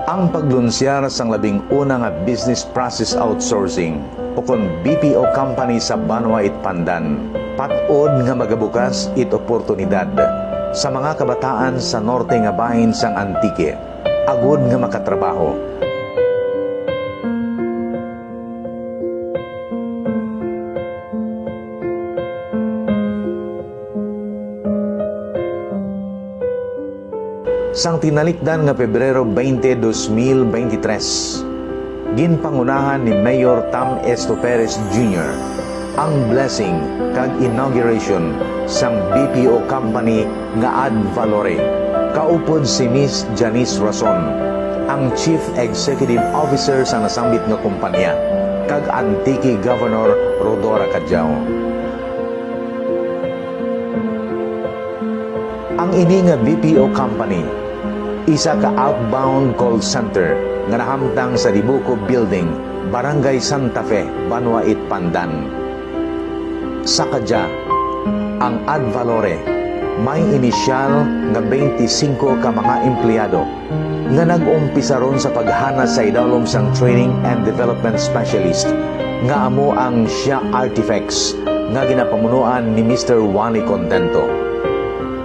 Ang paglunsyar sang labing una nga business process outsourcing o kon BPO company sa Banwa it Pandan, patod nga magabukas it oportunidad sa mga kabataan sa norte nga bahin sang Antique, agud nga makatrabaho. Sang tinalikdan nga Pebrero 20, 2023, ginpangunahan ni Mayor Tam Esto Perez Jr. ang blessing kag inauguration sang BPO company nga Ad Valore. Kaupod si Miss Janice Rason, ang Chief Executive Officer sa nasambit nga kumpanya, kag Antique Governor Rodora Cadiao. Ang ini nga BPO company, isa ka outbound call center nga nahamtang sa Dibuco Building, Barangay Santa Fe, Banwa it Pandan. Sa kadya, ang Ad Valore may inisyal nga 25 ka mga empleyado nga nag-umpisa ron sa paghana sa idalom sang training and development specialist nga amo ang Sia Artifacts nga ginapamunuan ni Mr. Wally Contento.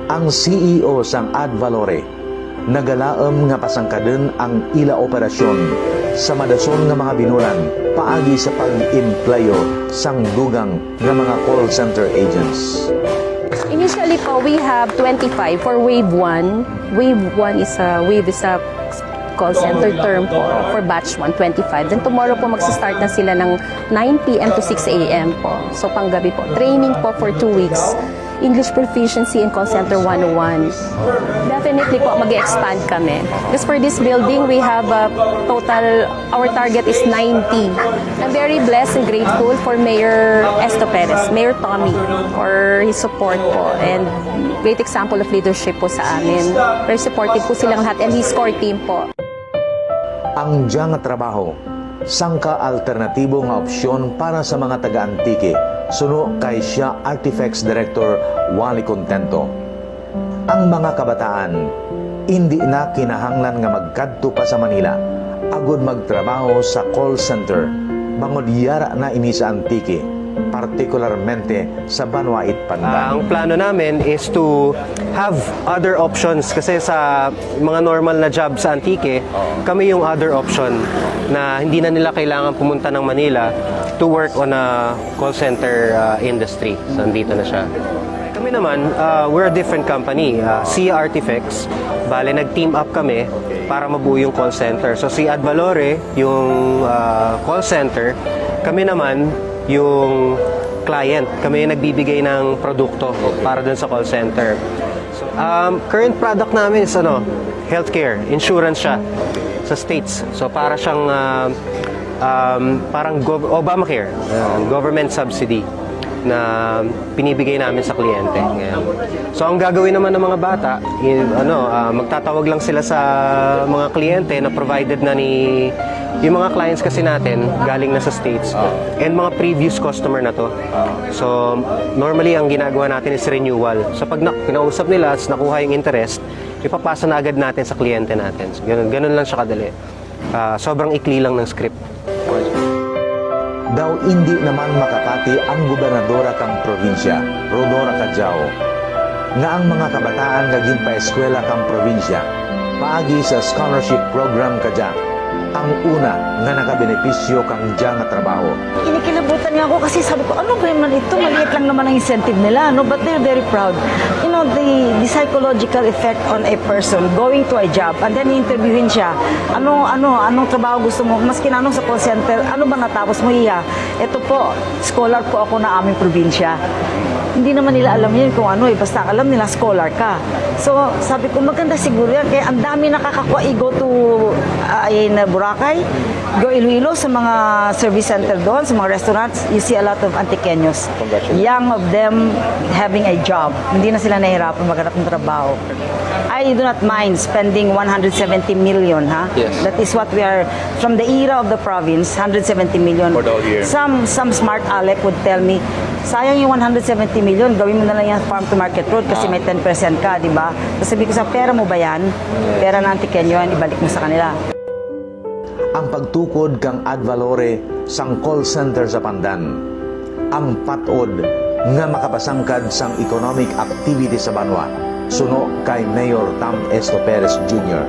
Ang CEO sang Ad Valore nagalaem nga pasangkaden ang ila operasyon sa madason nga mga binulan paagi sa pag-empleyo sang dugang nga mga call center agents. Initially po, we have 25 for wave 1. Wave 1 is a call center term po for batch 1, 25. Then tomorrow po magsistart na sila ng 9 p.m. to 6 a.m. po. So panggabi po. Training po for 2 weeks. English proficiency in call center 101. Definitely po mag-expand kami. Because for this building, we have a total, our target is 90. I'm very blessed and grateful for Mayor Esto Perez, Mayor Tommy, for his support po. And great example of leadership po sa amin. Very supportive po silang lahat and his core team po. Ang diyang nga trabaho, sangka alternatibo nga opsyon para sa mga taga-Antique, suno kay Sia Artifacts Director Wally Contento. Ang mga kabataan, hindi na kinahanglan nga magkadto pa sa Manila, agud magtrabaho sa call center, bangod yara na ini sa Antique, partikularmente sa Banwa it Pandan. Ang plano namin is to have other options kasi sa mga normal na job sa Antique, kami yung other option na hindi na nila kailangan pumunta ng Manila to work on a call center industry. So, nandito na siya. Kami naman, we're a different company. Sia Artifacts, bale nag-team up kami para mabuo yung call center. So, si Ad Valore, yung call center, kami naman yung client. Kami yung nagbibigay ng produkto para dun sa call center. So, current product namin is healthcare, insurance siya sa states. So, para siyang parang Obamacare, government subsidy na pinibigay namin sa kliyente. So ang gagawin naman ng mga bata, magtatawag lang sila sa mga kliyente na provided na ni yung mga clients kasi natin galing na sa states and mga previous customer na to. So normally ang ginagawa natin is renewal. So pag kinausap nila at nakuha yung interest, ipapasa na agad natin sa kliyente natin. So, ganun lang siya kadali. Sobrang ikli lang ng script. Daw hindi naman makapati ang gobernadora kang probinsya, Rodora Cadiao, nga ang mga kabataan nga ginpaeskwela kang probinsya, paagi sa scholarship program kadya, ang una nga nakabenepisyo kang dyan nga trabaho. Inikilabutan niya ako kasi sabi ko, ano ba naman ito? Maliit lang naman ang incentive nila, no? But they're very proud. You know, the psychological effect on a person going to a job and then interviewin siya. Anong trabaho gusto mo? Mas kinanong sa call center, ano ba natapos mo? Iya, ito po, scholar po ako na aming probinsya. Hindi naman nila alam yun kung basta alam nila scholar ka. So, sabi ko, maganda siguro yan. Kaya ang dami nakakakuha, go to in Boracay, go Iloilo sa mga service center doon, sa mga restaurants, you see a lot of Antiqueños. Young of them having a job. Hindi na sila nahihirapan maghanap ng trabaho. I do not mind spending 170 million, ha? Yes. That is what we are, from the era of the province, 170 million. For the whole year. Some smart Alec would tell me, sayang yung 170 million, gawin mo na lang yung farm to market road kasi may 10% ka, di ba? So sabi ko sa pera mo ba yan? Pera ng Antiqueño yan, ibalik mo sa kanila. ang pagtukod kang ad valore sang call center sa Pandan, ang patod nga makapasangkad sang economic activity sa Banwa, suno kay Mayor Tam Esto Perez Jr.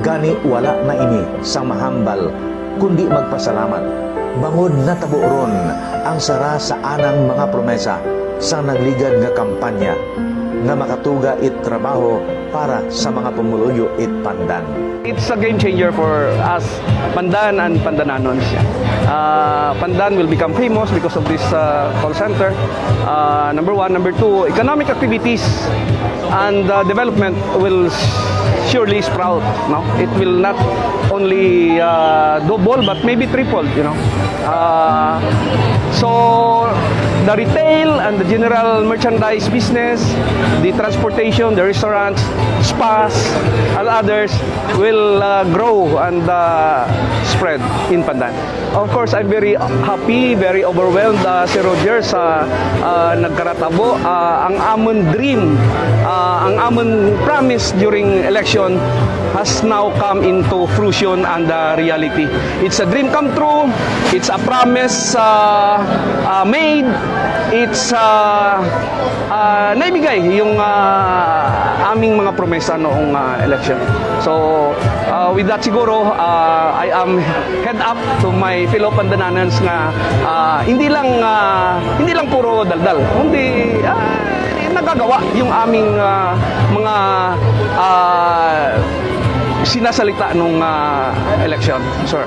Gani wala na ini sang mahambal kundi magpasalamat bangod natabo ron ang sara sa anang mga promesa sa nagligad nga kampanya nga makatuga it trabaho para sa mga pumuluyo it Pandan. It's a game changer for us, Pandan and Pandananons. Pandan will become famous because of this call center. Number one. Number two, economic activities and development will surely sprout. No? It will not only double but maybe triple. So the retail and the general merchandise business, the transportation, the restaurants, spas, and others will grow and spread in Pandan. Of course, I'm very happy, very overwhelmed, Sir Roger, sa nagkaratabo. Ang amon dream, ang amon promise during election has now come into fruition and reality. It's a dream come true. It's a promise made. It's naibigay yung aming mga promesa noong election. So with that siguro I am head up to my fellow Pandananans nga hindi lang puro daldal, kundi nagagawa yung aming mga sinasalita nung election, sir.